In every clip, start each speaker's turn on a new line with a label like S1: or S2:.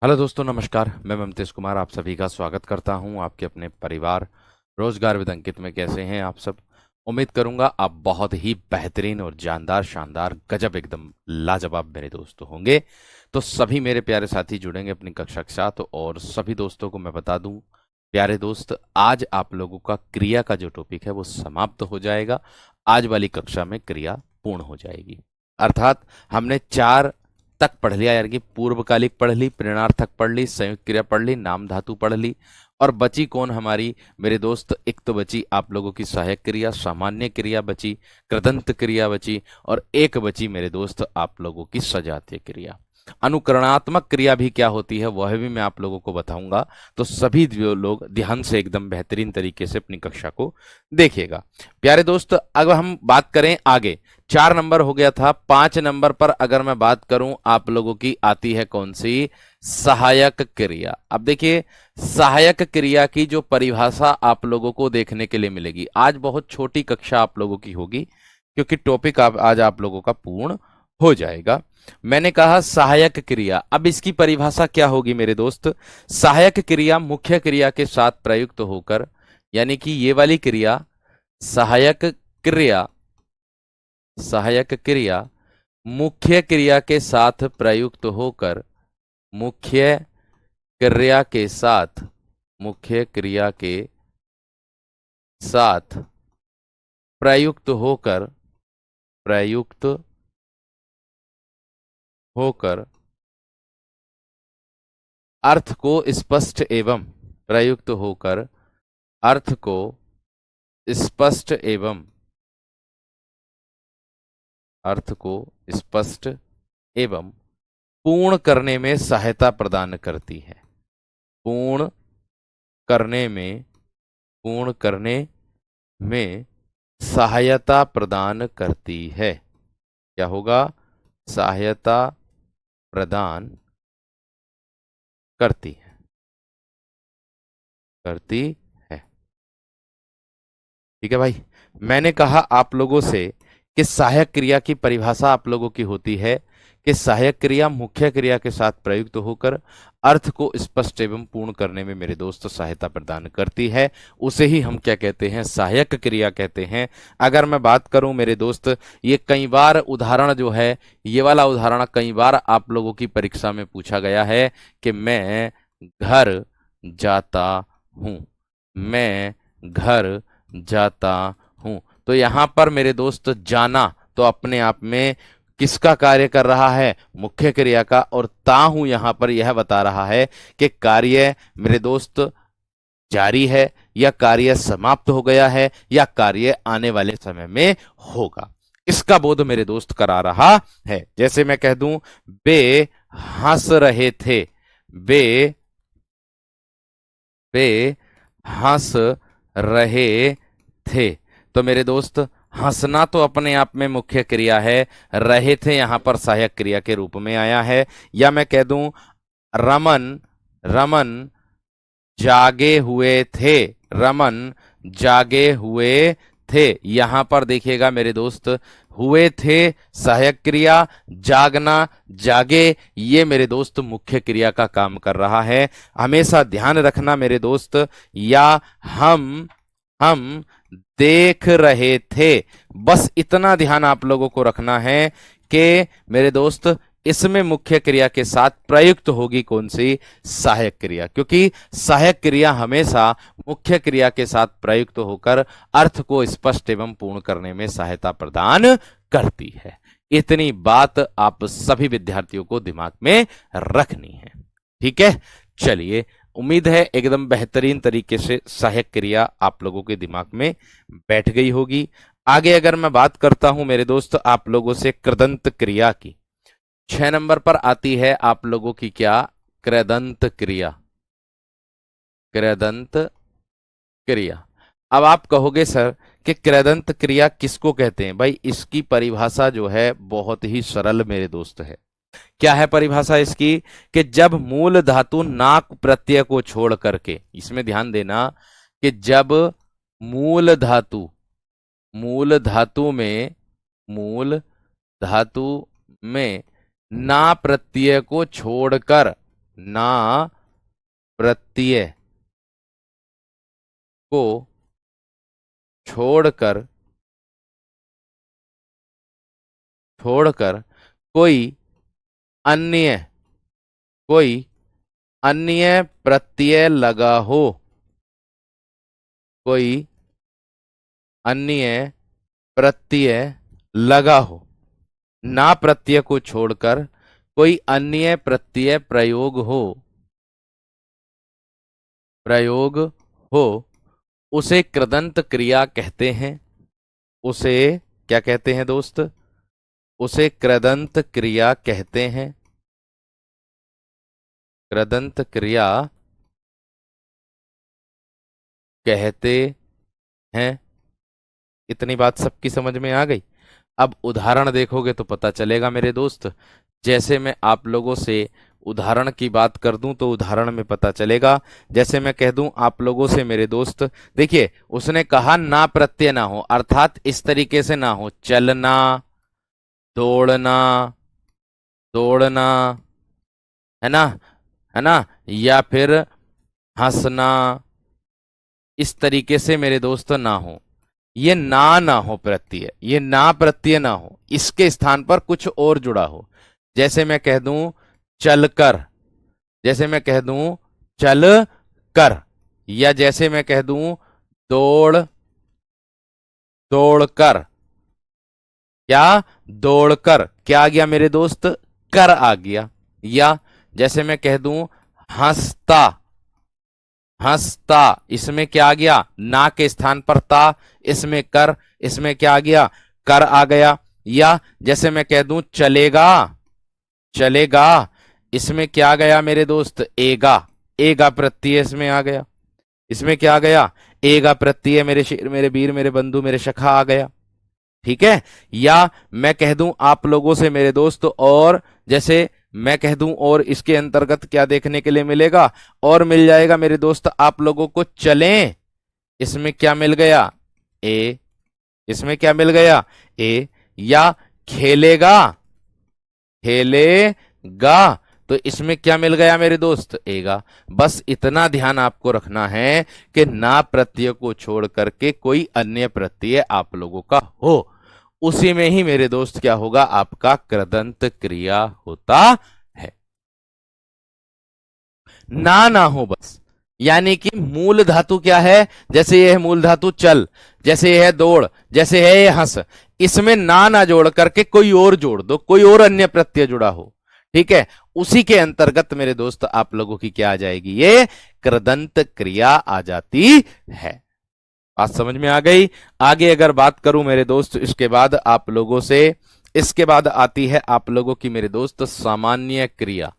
S1: Hello दोस्तों, नमस्कार। मैं ममतेश कुमार आप सभी का स्वागत करता हूं आपके अपने परिवार रोजगार विद अंकित में। कैसे हैं आप सब? उम्मीद करूंगा आप बहुत ही बेहतरीन और जानदार, शानदार, गजब, एकदम लाजवाब मेरे दोस्त होंगे। तो सभी मेरे प्यारे साथी जुड़ेंगे अपनी कक्षा के साथ, और सभी दोस्तों को मैं बता दूं, प्यारे दोस्त, आज आप लोगों का क्रिया का जो टॉपिक है वो समाप्त हो जाएगा। आज वाली कक्षा में क्रिया पूर्ण हो जाएगी। अर्थात हमने चार तक पढ़ लिया, यार कि पूर्वकालिक पढ़ ली, प्रेरणार्थक पढ़ ली, संयुक्त क्रिया पढ़ ली, नाम धातु पढ़ ली, और बची कौन हमारी मेरे दोस्त? एक तो बची आप लोगों की सहायक क्रिया, सामान्य क्रिया बची, कृदंत क्रिया बची, और एक बची मेरे दोस्त आप लोगों की सजातीय क्रिया। अनुकरणात्मक क्रिया भी क्या होती है वह भी मैं आप लोगों को बताऊंगा। तो सभी जो लोग ध्यान से एकदम बेहतरीन तरीके से अपनी कक्षा को देखिएगा। प्यारे दोस्त, अगर हम बात करें आगे, 4 नंबर हो गया था। 5 नंबर पर अगर मैं बात करूं, आप लोगों की आती है कौन सी? सहायक क्रिया। अब देखिए, सहायक क्रिया की जो परिभाषा आप लोगों को देखने के लिए मिलेगी, आज बहुत छोटी कक्षा आप लोगों की होगी क्योंकि टॉपिक आज आप लोगों का पूर्ण हो जाएगा। मैंने कहा सहायक क्रिया। अब इसकी परिभाषा क्या होगी मेरे दोस्त? सहायक क्रिया मुख्य क्रिया के साथ प्रयुक्त होकर, यानी कि ये वाली क्रिया सहायक क्रिया, सहायक क्रिया मुख्य क्रिया के साथ प्रयुक्त होकर, मुख्य क्रिया के साथ, मुख्य क्रिया के साथ प्रयुक्त होकर, प्रयुक्त होकर अर्थ को स्पष्ट एवं, प्रयुक्त होकर अर्थ को स्पष्ट एवं, अर्थ को स्पष्ट एवं पूर्ण करने में सहायता प्रदान करती है। पूर्ण करने में, पूर्ण करने में सहायता प्रदान करती है। क्या होगा? सहायता प्रदान करती है, करती है। ठीक है भाई। मैंने कहा आप लोगों से कि सहायक क्रिया की परिभाषा आप लोगों की होती है कि सहायक क्रिया मुख्य क्रिया के साथ प्रयुक्त होकर अर्थ को स्पष्ट एवं पूर्ण करने में मेरे दोस्त सहायता प्रदान करती है। उसे ही हम क्या कहते हैं? सहायक क्रिया कहते हैं। अगर मैं बात करूं मेरे दोस्त, ये कई बार उदाहरण जो है, ये वाला उदाहरण कई बार आप लोगों की परीक्षा में पूछा गया है कि मैं घर जाता हूं, मैं घर जाता हूं। तो यहां पर मेरे दोस्त जाना तो अपने आप में किसका कार्य कर रहा है? मुख्य क्रिया का। और ता हूं यहां पर यह बता रहा है कि कार्य मेरे दोस्त जारी है, या कार्य समाप्त हो गया है, या कार्य आने वाले समय में होगा। इसका बोध मेरे दोस्त करा रहा है। जैसे मैं कह दूं, बे हंस रहे थे, बे बे हंस रहे थे। तो मेरे दोस्त, हंसना तो अपने आप में मुख्य क्रिया है, रहे थे यहां पर सहायक क्रिया के रूप में आया है। या मैं कह दूं, रमन रमन जागे हुए थे, रमन जागे हुए थे। यहां पर देखिएगा मेरे दोस्त, हुए थे सहायक क्रिया, जागना, जागे, ये मेरे दोस्त मुख्य क्रिया का काम कर रहा है। हमेशा ध्यान रखना मेरे दोस्त, या हम देख रहे थे, बस इतना ध्यान आप लोगों को रखना है कि मेरे दोस्त इसमें मुख्य क्रिया के साथ प्रयुक्त होगी कौन सी? सहायक क्रिया। क्योंकि सहायक क्रिया हमेशा मुख्य क्रिया के साथ प्रयुक्त होकर अर्थ को स्पष्ट एवं पूर्ण करने में सहायता प्रदान करती है। इतनी बात आप सभी विद्यार्थियों को दिमाग में रखनी है। ठीक है, चलिए, उम्मीद है एकदम बेहतरीन तरीके से सहायक क्रिया आप लोगों के दिमाग में बैठ गई होगी। आगे अगर मैं बात करता हूं मेरे दोस्त आप लोगों से कृदंत क्रिया की, 6 नंबर पर आती है आप लोगों की क्या? कृदंत क्रिया, कृदंत क्रिया। अब आप कहोगे सर कि कृदंत क्रिया किसको कहते हैं? भाई इसकी परिभाषा जो है बहुत ही सरल मेरे दोस्त है। क्या है परिभाषा इसकी? कि जब मूल धातु नाक प्रत्यय को छोड़ करके, इसमें ध्यान देना कि जब मूल धातु, मूल धातु में, मूल धातु में ना प्रत्यय को छोड़कर, ना प्रत्यय को छोड़कर छोड़कर कोई अन्य कोई अन्य प्रत्यय लगा हो, कोई अन्य प्रत्यय लगा हो, ना प्रत्यय को छोड़कर कोई अन्य प्रत्यय प्रयोग हो, उसे कृदंत क्रिया कहते हैं। उसे क्या कहते हैं दोस्त? उसे कृदंत क्रिया कहते हैं। कृदंत क्रिया कहते हैं। इतनी बात सबकी समझ में आ गई? अब उदाहरण देखोगे तो पता चलेगा मेरे दोस्त। जैसे मैं आप लोगों से उदाहरण की बात कर दूं तो उदाहरण में पता चलेगा। जैसे मैं कह दूं आप लोगों से मेरे दोस्त, देखिए उसने कहा ना प्रत्यय ना हो, अर्थात इस तरीके से ना हो, चलना, दौड़ना, दौड़ना, है ना, है ना, या फिर हंसना, इस तरीके से मेरे दोस्त ना हो। ये ना हो प्रत्यय, ये ना प्रत्यय ना हो, इसके स्थान पर कुछ और जुड़ा हो। जैसे मैं कह दूं चलकर, जैसे मैं कह दूं चल कर, या जैसे मैं कह दूं दौड़ दौड़कर, क्या दौड़कर, क्या आ गया मेरे दोस्त? कर आ गया। या जैसे मैं कह दूं हंसता हंसता, इसमें क्या आ गया? ना के स्थान पर ता, इसमें कर, इसमें क्या आ गया? कर आ गया। या जैसे मैं कह दूं चलेगा चलेगा, इसमें क्या आ गया मेरे दोस्त? एगा, एगा प्रत्यय इसमें आ गया। इसमें क्या आ गया? एगा प्रत्यय, मेरे शेर, मेरे वीर, मेरे बंधु, मेरे सखा आ गया। ठीक है। या मैं कह दूं आप लोगों से मेरे दोस्त, और जैसे मैं कह दूं, और इसके अंतर्गत क्या देखने के लिए मिलेगा? और मिल जाएगा मेरे दोस्त आप लोगों को चलें, इसमें क्या मिल गया? ए, इसमें क्या मिल गया? ए। या खेलेगा, खेलेगा, तो इसमें क्या मिल गया मेरे दोस्त? एगा। बस इतना ध्यान आपको रखना है कि ना प्रत्यय को छोड़ करके कोई अन्य प्रत्यय आप लोगों का हो, उसी में ही मेरे दोस्त क्या होगा? आपका कृदंत क्रिया होता है। ना हो बस, यानी कि मूल धातु क्या है? जैसे यह है मूल धातु चल, जैसे यह है दौड़, जैसे है ये हंस, इसमें ना जोड़ करके कोई और जोड़ दो, कोई और अन्य प्रत्यय जुड़ा हो। ठीक है, उसी के अंतर्गत मेरे दोस्त आप लोगों की क्या आ जाएगी? ये कृदंत क्रिया आ जाती है। बात समझ में आ गई? आगे अगर बात करूं मेरे दोस्त, इसके बाद आप लोगों से, इसके बाद आती है आप लोगों की मेरे दोस्त सामान्य क्रिया।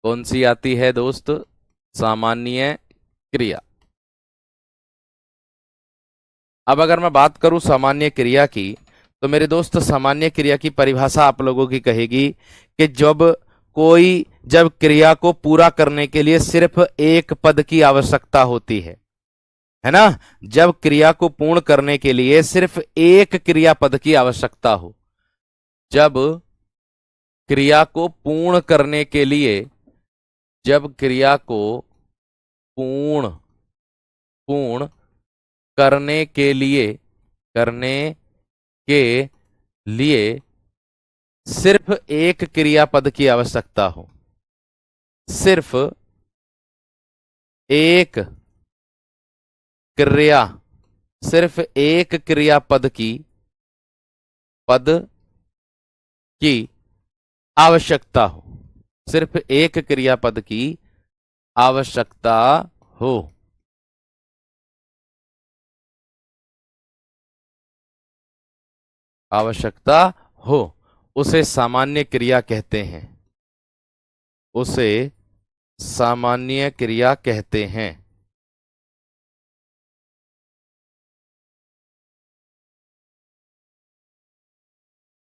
S1: कौन सी आती है दोस्त? सामान्य क्रिया। अब अगर मैं बात करूं सामान्य क्रिया की, तो मेरे दोस्त सामान्य क्रिया की परिभाषा आप लोगों की कहेगी कि जब क्रिया को पूरा करने के लिए सिर्फ एक पद की आवश्यकता होती है ना, जब क्रिया को पूर्ण करने के लिए सिर्फ एक क्रियापद की आवश्यकता हो, जब क्रिया को पूर्ण करने के लिए, जब क्रिया को पूर्ण पूर्ण करने के लिए सिर्फ एक क्रियापद की आवश्यकता हो, सिर्फ एक क्रिया, सिर्फ एक पद की आवश्यकता हो, सिर्फ एक क्रियापद की आवश्यकता हो, आवश्यकता हो, उसे सामान्य क्रिया कहते हैं, उसे सामान्य क्रिया कहते हैं।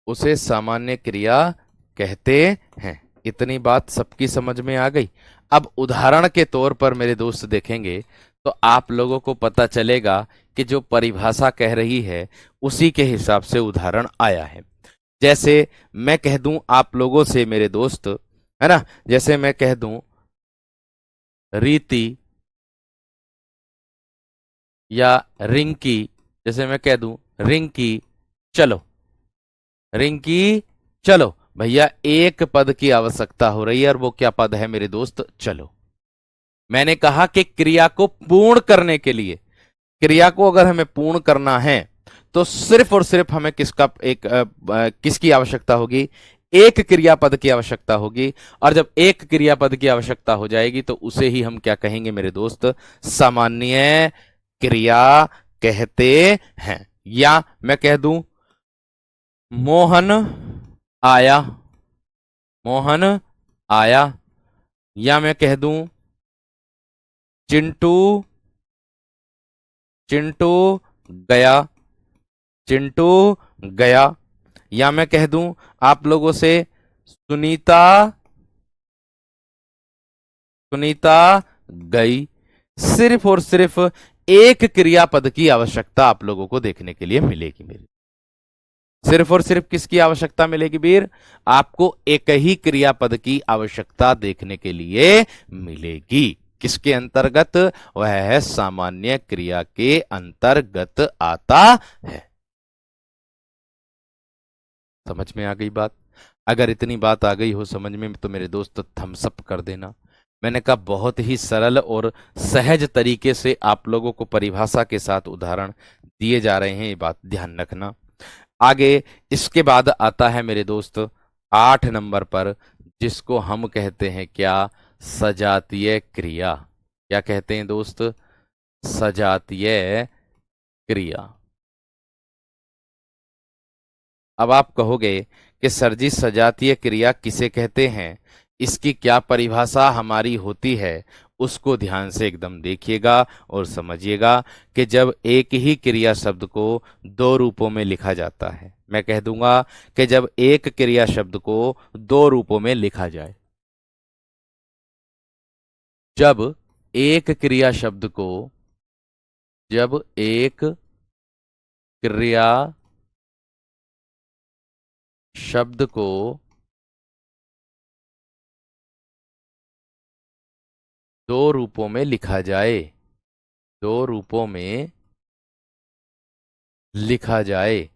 S1: उसे सामान्य क्रिया कहते हैं। इतनी बात सबकी समझ में आ गई? अब उदाहरण के तौर पर मेरे दोस्त देखेंगे तो आप लोगों को पता चलेगा कि जो परिभाषा कह रही है उसी के हिसाब से उदाहरण आया है। जैसे मैं कह दूं आप लोगों से मेरे दोस्त, है ना, जैसे मैं कह दूं रीति या रिंकी, जैसे मैं कह दूं रिंकी चलो, रिंकी चलो। भैया एक पद की आवश्यकता हो रही है, और वो क्या पद है मेरे दोस्त? चलो। मैंने कहा कि क्रिया को पूर्ण करने के लिए, क्रिया को अगर हमें पूर्ण करना है तो सिर्फ और सिर्फ हमें किसकी आवश्यकता होगी? एक क्रियापद की आवश्यकता होगी। और जब एक क्रियापद की आवश्यकता हो जाएगी तो उसे ही हम क्या कहेंगे मेरे दोस्त? सामान्य क्रिया कहते हैं। या मैं कह दूं मोहन आया, मोहन आया। या मैं कह दूं चिंटू, चिंटू गया, चिंटू गया। या मैं कह दूं आप लोगों से सुनीता, सुनीता गई। सिर्फ और सिर्फ एक क्रियापद की आवश्यकता आप लोगों को देखने के लिए मिलेगी मेरी। सिर्फ और सिर्फ किसकी आवश्यकता मिलेगी वीर? आपको एक ही क्रियापद की आवश्यकता देखने के लिए मिलेगी। किसके अंतर्गत? वह है सामान्य क्रिया के अंतर्गत आता है। समझ में आ गई बात? अगर इतनी बात आ गई हो समझ में तो मेरे दोस्त थम्स अप कर देना। मैंने कहा बहुत ही सरल और सहज तरीके से आप लोगों को परिभाषा के साथ उदाहरण दिए जा रहे हैं, ये बात ध्यान रखना। आगे इसके बाद आता है मेरे दोस्त 8 नंबर पर, जिसको हम कहते हैं क्या? सजातीय क्रिया। क्या कहते हैं दोस्त? सजातीय क्रिया। अब आप कहोगे कि सर जी सजातीय क्रिया किसे कहते हैं, इसकी क्या परिभाषा हमारी होती है? उसको ध्यान से एकदम देखिएगा और समझिएगा कि जब एक ही क्रिया शब्द को दो रूपों में लिखा जाता है, मैं कह दूंगा कि जब एक क्रिया शब्द को दो रूपों में लिखा जाए, जब एक क्रिया शब्द को, जब एक क्रिया शब्द को दो रूपों में लिखा जाए, दो रूपों में लिखा जाए,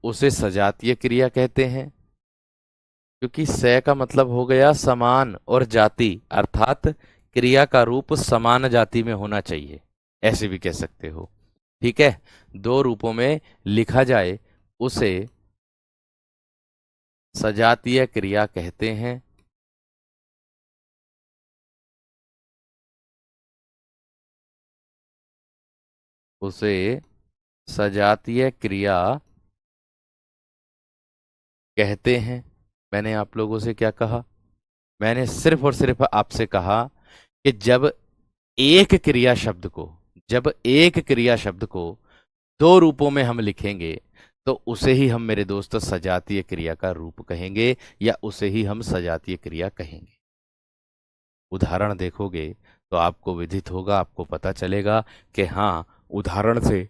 S1: उसे सजातीय क्रिया कहते हैं। क्योंकि स का मतलब हो गया समान और जाति, अर्थात क्रिया का रूप समान जाति में होना चाहिए, ऐसे भी कह सकते हो। ठीक है, दो रूपों में लिखा जाए उसे सजातीय क्रिया कहते हैं। उसे सजातीय क्रिया कहते हैं। मैंने आप लोगों से क्या कहा? मैंने सिर्फ और सिर्फ आपसे कहा कि जब एक क्रिया शब्द को दो रूपों में हम लिखेंगे तो उसे ही हम मेरे दोस्त सजातीय क्रिया का रूप कहेंगे, या उसे ही हम सजातीय क्रिया कहेंगे। उदाहरण देखोगे तो आपको विदित होगा, आपको पता चलेगा कि हाँ, उदाहरण से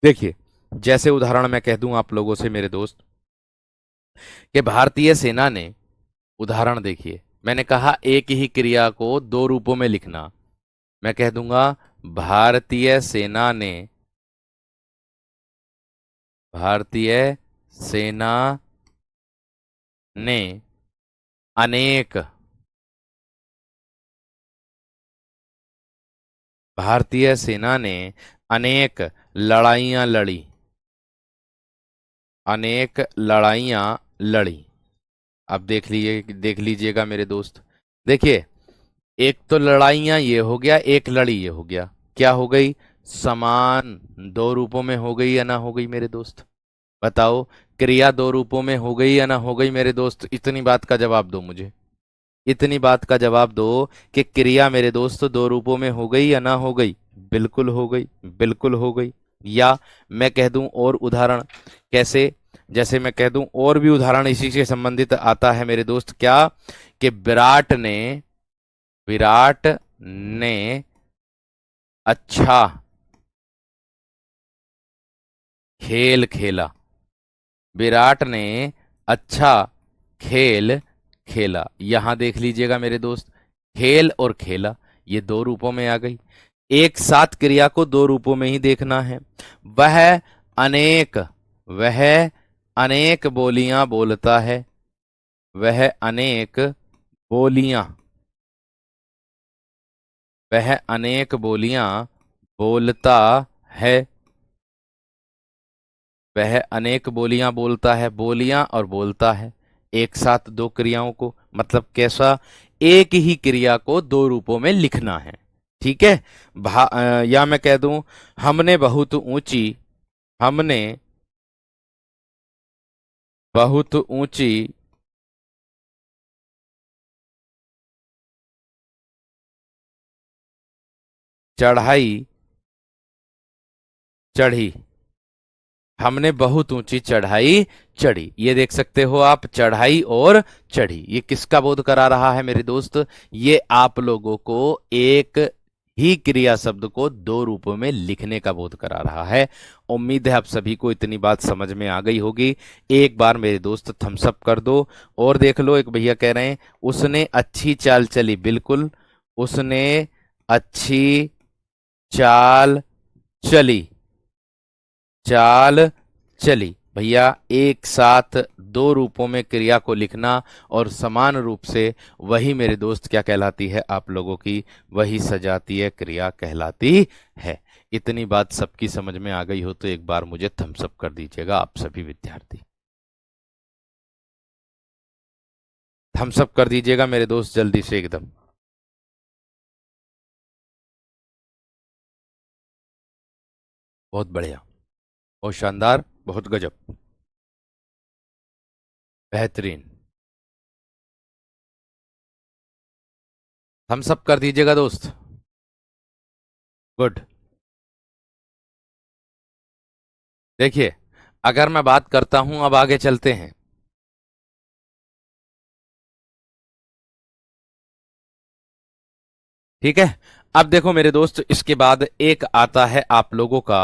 S1: देखिए। जैसे उदाहरण मैं कह दूं आप लोगों से मेरे दोस्त कि भारतीय सेना ने, उदाहरण देखिए, मैंने कहा एक ही क्रिया को दो रूपों में लिखना। मैं कह दूंगा भारतीय सेना ने, भारतीय सेना ने अनेक, भारतीय सेना ने अनेक लड़ाइयां लड़ी, अनेक लड़ाइयां लड़ी। अब देख लीजिएगा मेरे दोस्त। देखिए, एक तो लड़ाइयां ये हो गया, एक लड़ी ये हो गया, क्या हो गई? समान दो रूपों में हो गई या ना हो गई मेरे दोस्त? बताओ, क्रिया दो रूपों में हो गई या ना हो गई मेरे दोस्त? इतनी बात का जवाब दो मुझे, इतनी बात का जवाब दो कि क्रिया मेरे दोस्त दो रूपों में हो गई या ना हो गई? बिल्कुल हो गई, बिल्कुल हो गई। या मैं कह दूं और उदाहरण, कैसे? जैसे मैं कह दूं और भी उदाहरण इसी से संबंधित आता है मेरे दोस्त, क्या? कि विराट ने अच्छा खेल खेला। विराट ने अच्छा खेल खेला। यहां देख लीजिएगा मेरे दोस्त, खेल और खेला ये दो रूपों में आ गई। एक साथ क्रिया को दो रूपों में ही देखना है। वह अनेक वह अनेक बोलियां बोलता है। वह अनेक बोलियां वह अनेक बोलियां बोलता है। वह अनेक बोलियां बोलता है। बोलियां और बोलता है एक साथ दो क्रियाओं को, मतलब कैसा, एक ही क्रिया को दो रूपों में लिखना है। ठीक है। या मैं कह दूं, हमने बहुत ऊंची चढ़ाई चढ़ी। हमने बहुत ऊंची चढ़ाई चढ़ी। ये देख सकते हो आप, चढ़ाई और चढ़ी, ये किसका बोध करा रहा है मेरे दोस्त? ये आप लोगों को एक ही क्रिया शब्द को दो रूपों में लिखने का बोध करा रहा है। उम्मीद है आप सभी को इतनी बात समझ में आ गई होगी। एक बार मेरे दोस्त थम्स अप कर दो। और देख लो, एक भैया कह रहे हैं उसने अच्छी चाल चली। बिल्कुल, उसने अच्छी चाल चली। चाल चली भैया, एक साथ दो रूपों में क्रिया को लिखना और समान रूप से वही मेरे दोस्त क्या कहलाती है आप लोगों की? वही सजातीय क्रिया कहलाती है। इतनी बात सबकी समझ में आ गई हो तो एक बार मुझे थम्स अप कर दीजिएगा आप सभी विद्यार्थी। थम्स अप कर दीजिएगा मेरे दोस्त जल्दी से एकदम। बहुत बढ़िया, बहुत शानदार, बहुत गजब, बेहतरीन। थम्स अप कर दीजिएगा दोस्त। गुड। देखिए, अगर मैं बात करता हूं, अब आगे चलते हैं। ठीक है। अब देखो मेरे दोस्त, इसके बाद एक आता है आप लोगों का,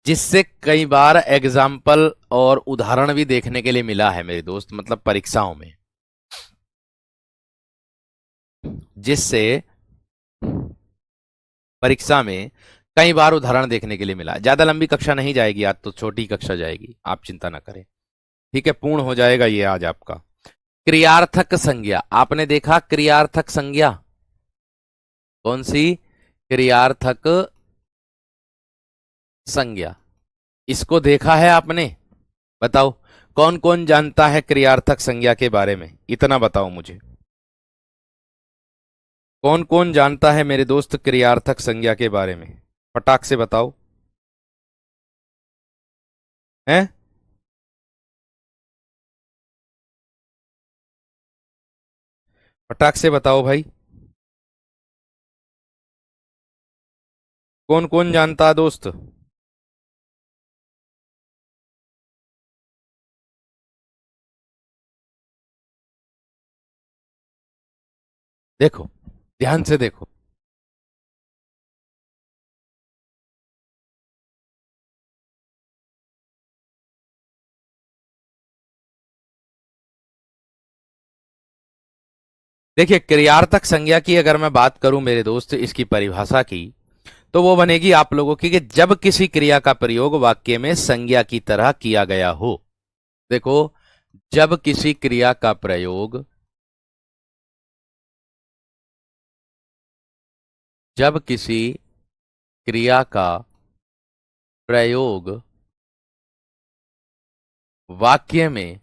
S1: जिससे कई बार एग्जाम्पल और उदाहरण भी देखने के लिए मिला है मेरे दोस्त, मतलब परीक्षाओं में, जिससे परीक्षा में कई बार उदाहरण देखने के लिए मिला। ज्यादा लंबी कक्षा नहीं जाएगी आज, तो छोटी कक्षा जाएगी, आप चिंता ना करें। ठीक है, पूर्ण हो जाएगा ये आज आपका। क्रियार्थक संज्ञा, आपने देखा क्रियार्थक संज्ञा कौन सी? क्रियार्थक संज्ञा, इसको देखा है आपने? बताओ, कौन कौन जानता है क्रियार्थक संज्ञा के बारे में? इतना बताओ मुझे, कौन कौन जानता है मेरे दोस्त क्रियार्थक संज्ञा के बारे में? फटाक से बताओ। हैं? फटाक से बताओ भाई, कौन कौन जानता है दोस्त? देखो, ध्यान से देखो। देखिए, क्रियार्थक संज्ञा की अगर मैं बात करूं मेरे दोस्त, इसकी परिभाषा की, तो वो बनेगी आप लोगों की कि जब किसी क्रिया का प्रयोग वाक्य में संज्ञा की तरह किया गया हो। देखो, जब किसी क्रिया का प्रयोग जब किसी क्रिया का प्रयोग वाक्य में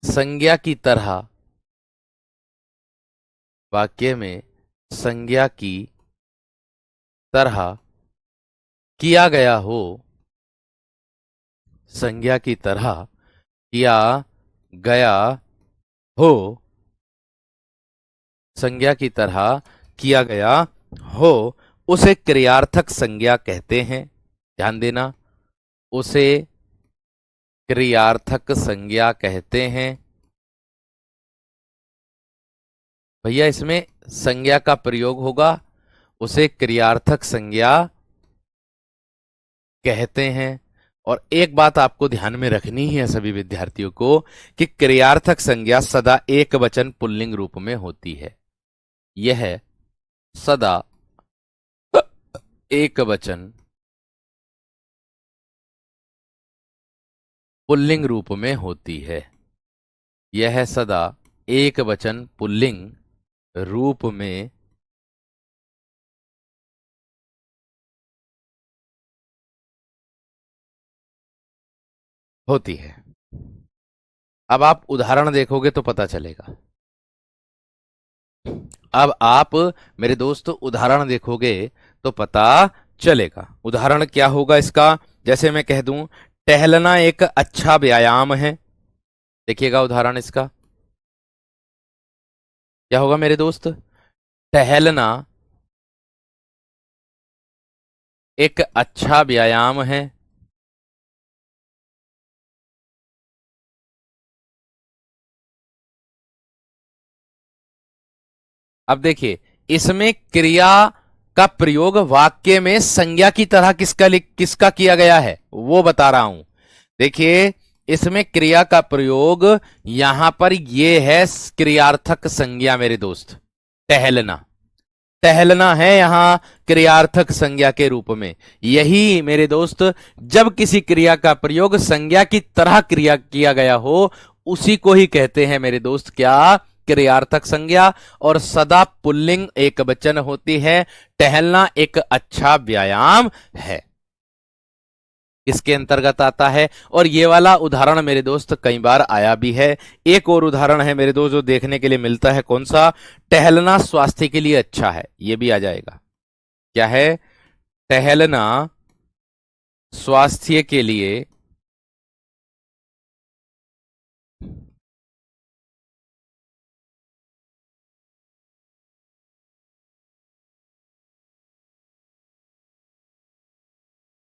S1: संज्ञा की तरह वाक्य में संज्ञा की तरह किया गया हो, संज्ञा की तरह किया गया हो, संज्ञा की तरह किया गया हो, उसे क्रियार्थक संज्ञा कहते हैं। ध्यान देना, उसे क्रियार्थक संज्ञा कहते हैं। भैया, इसमें संज्ञा का प्रयोग होगा उसे क्रियार्थक संज्ञा कहते हैं। और एक बात आपको ध्यान में रखनी है सभी विद्यार्थियों को कि क्रियार्थक संज्ञा सदा एक वचन पुल्लिंग रूप में होती है। यह सदा एक वचन पुल्लिंग रूप में होती है। यह सदा एक वचन पुल्लिंग रूप में होती है। अब आप उदाहरण देखोगे तो पता चलेगा। अब आप मेरे दोस्त उदाहरण देखोगे तो पता चलेगा। उदाहरण क्या होगा इसका? जैसे मैं कह दूं, टहलना एक अच्छा व्यायाम है। देखिएगा उदाहरण इसका क्या होगा मेरे दोस्त। टहलना एक अच्छा व्यायाम है। अब देखिए, इसमें क्रिया का प्रयोग वाक्य में संज्ञा की तरह किसका किया गया है वो बता रहा हूं। देखिए, इसमें क्रिया का प्रयोग यहां पर ये है क्रियार्थक संज्ञा मेरे दोस्त। टहलना, टहलना है यहां क्रियार्थक संज्ञा के रूप में। यही मेरे दोस्त, जब किसी क्रिया का प्रयोग संज्ञा की तरह क्रिया किया गया हो उसी को ही कहते हैं मेरे दोस्त क्या? क्रियार्थक संज्ञा। और सदा पुल्लिंग एक वचन होती है। टहलना एक अच्छा व्यायाम है, इसके अंतर्गत आता है। और ये वाला उदाहरण मेरे दोस्त कई बार आया भी है। एक और उदाहरण है मेरे दोस्त जो देखने के लिए मिलता है, कौन सा? टहलना स्वास्थ्य के लिए अच्छा है, ये भी आ जाएगा। क्या है? टहलना स्वास्थ्य के लिए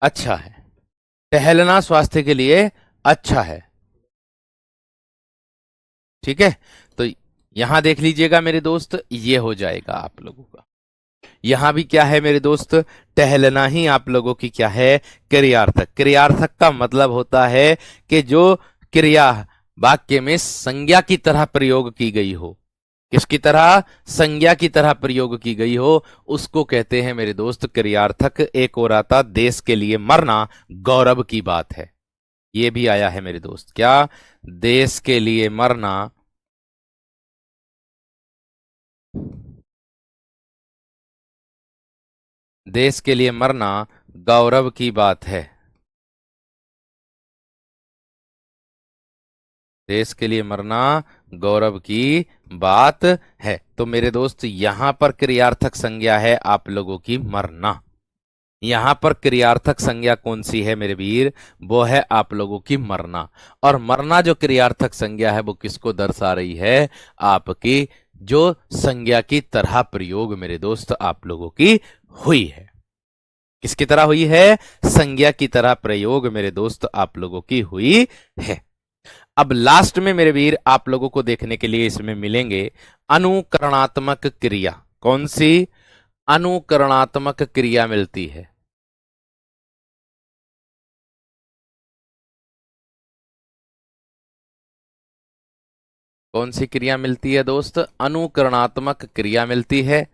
S1: अच्छा है। टहलना स्वास्थ्य के लिए अच्छा है। ठीक है, तो यहां देख लीजिएगा मेरे दोस्त, ये हो जाएगा आप लोगों का। यहां भी क्या है मेरे दोस्त? टहलना ही आप लोगों की क्या है? क्रियार्थक। क्रियार्थक का मतलब होता है कि जो क्रिया वाक्य में संज्ञा की तरह प्रयोग की गई हो। किसकी तरह? संज्ञा की तरह प्रयोग की गई हो, उसको कहते हैं मेरे दोस्त क्रियार्थक। एक और आता, देश के लिए मरना गौरव की बात है। ये भी आया है मेरे दोस्त। क्या? देश के लिए मरना देश के लिए मरना गौरव की बात है। देश के लिए मरना गौरव की बात है। तो मेरे दोस्त यहां पर क्रियार्थक संज्ञा है आप लोगों की मरना। यहां पर क्रियार्थक संज्ञा कौन सी है मेरे वीर? वो है आप लोगों की मरना। और मरना जो क्रियार्थक संज्ञा है वो किसको दर्शा रही है? आपकी जो संज्ञा की तरह प्रयोग मेरे दोस्त आप लोगों की हुई है। किसकी तरह हुई है? संज्ञा की तरह प्रयोग मेरे दोस्त आप लोगों की हुई है। अब लास्ट में मेरे वीर आप लोगों को देखने के लिए इसमें मिलेंगे अनुकरणात्मक क्रिया। कौन सी? अनुकरणात्मक क्रिया मिलती है। कौन सी क्रिया मिलती है दोस्त? अनुकरणात्मक क्रिया मिलती है।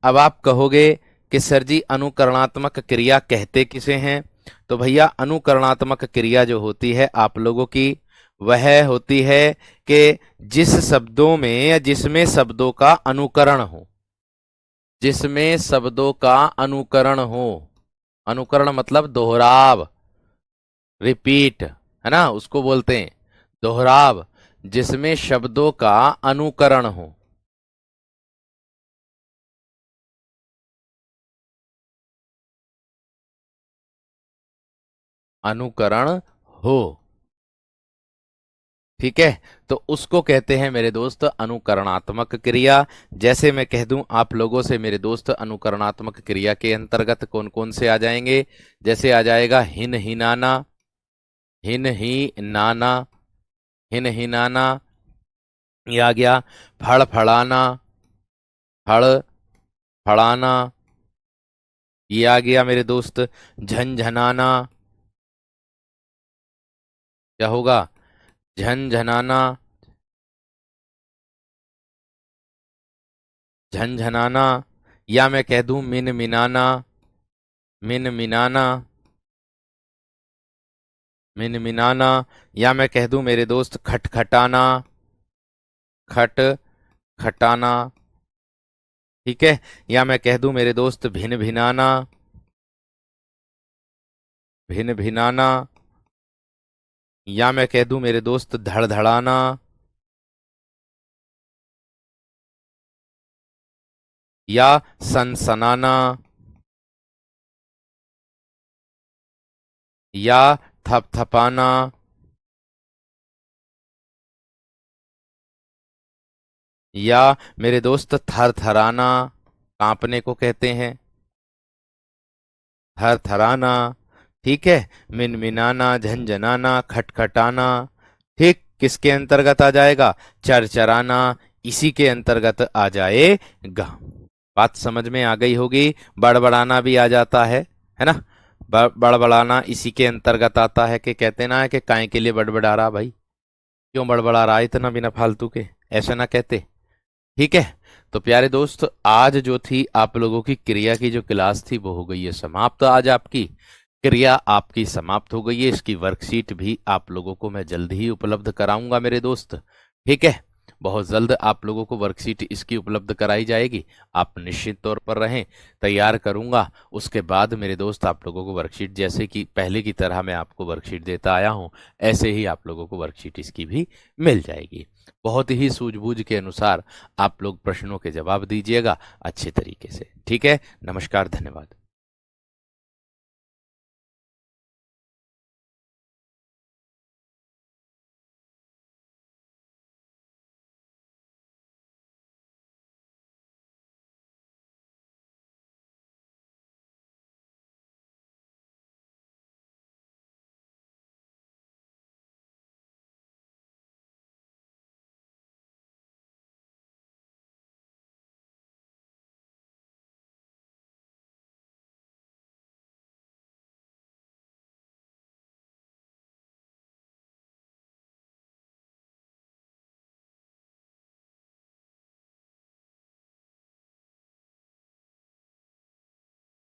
S1: अब आप कहोगे कि सर जी अनुकरणात्मक क्रिया कहते किसे हैं? तो भैया अनुकरणात्मक क्रिया जो होती है आप लोगों की, वह होती है कि जिस शब्दों में या जिसमें शब्दों का अनुकरण हो। जिसमें शब्दों का अनुकरण हो। अनुकरण मतलब दोहराव, रिपीट, है ना, उसको बोलते हैं दोहराव। जिसमें शब्दों का अनुकरण हो। अनुकरण हो। ठीक है, तो उसको कहते हैं मेरे दोस्त अनुकरणात्मक क्रिया। जैसे मैं कह दूं आप लोगों से मेरे दोस्त, अनुकरणात्मक क्रिया के अंतर्गत कौन कौन से आ जाएंगे? जैसे आ जाएगा हिन हिनाना, हिन ही नाना, हिन हिनाना। ये आ गया फड़ फड़ाना, फड़ फड़ाना। ये आ गया मेरे दोस्त झनझनाना। क्या होगा? झनझनाना, झनझनाना। या मैं कह दूं मिन मिनाना, मिन मिनाना, मिन मिनाना। या मैं कह दूं मेरे दोस्त खटखटाना, खट खटाना। ठीक है। या मैं कह दूं मेरे दोस्त भिन भिनाना, भिन भिनाना। या मैं कह दूं मेरे दोस्त धड़धड़ाना। या सनसनाना। या थपथपाना। या मेरे दोस्त थरथराना, कांपने को कहते हैं, थरथराना। ठीक है। मिनमिनाना, झंझनाना, खटखटाना। ठीक, किसके अंतर्गत आ जाएगा? चरचराना, इसी के अंतर्गत आ जाएगा। बात समझ में आ गई होगी। बड़बड़ाना भी आ जाता है ना? बड़बड़ाना इसी के अंतर्गत आता है कि कहते ना है कि काय के लिए बड़बड़ा रहा भाई, क्यों बड़बड़ा रहा है इतना बिना फालतू के, ऐसा ना कहते। ठीक है। तो प्यारे दोस्त, आज जो थी आप लोगों की क्रिया की जो क्लास थी वो हो गई है समाप्त। आज आपकी क्रिया आपकी समाप्त हो गई है। इसकी वर्कशीट भी आप लोगों को मैं जल्द ही उपलब्ध कराऊंगा मेरे दोस्त। ठीक है। बहुत जल्द आप लोगों को वर्कशीट इसकी उपलब्ध कराई जाएगी। आप निश्चित तौर पर रहें, तैयार करूंगा। उसके बाद मेरे दोस्त आप लोगों को वर्कशीट जैसे कि पहले की तरह मैं आपको वर्कशीट देता आया हूं, ऐसे ही आप लोगों को वर्कशीट इसकी भी मिल जाएगी। बहुत ही सूझबूझ के अनुसार आप लोग प्रश्नों के जवाब दीजिएगा अच्छे तरीके से। ठीक है। नमस्कार, धन्यवाद।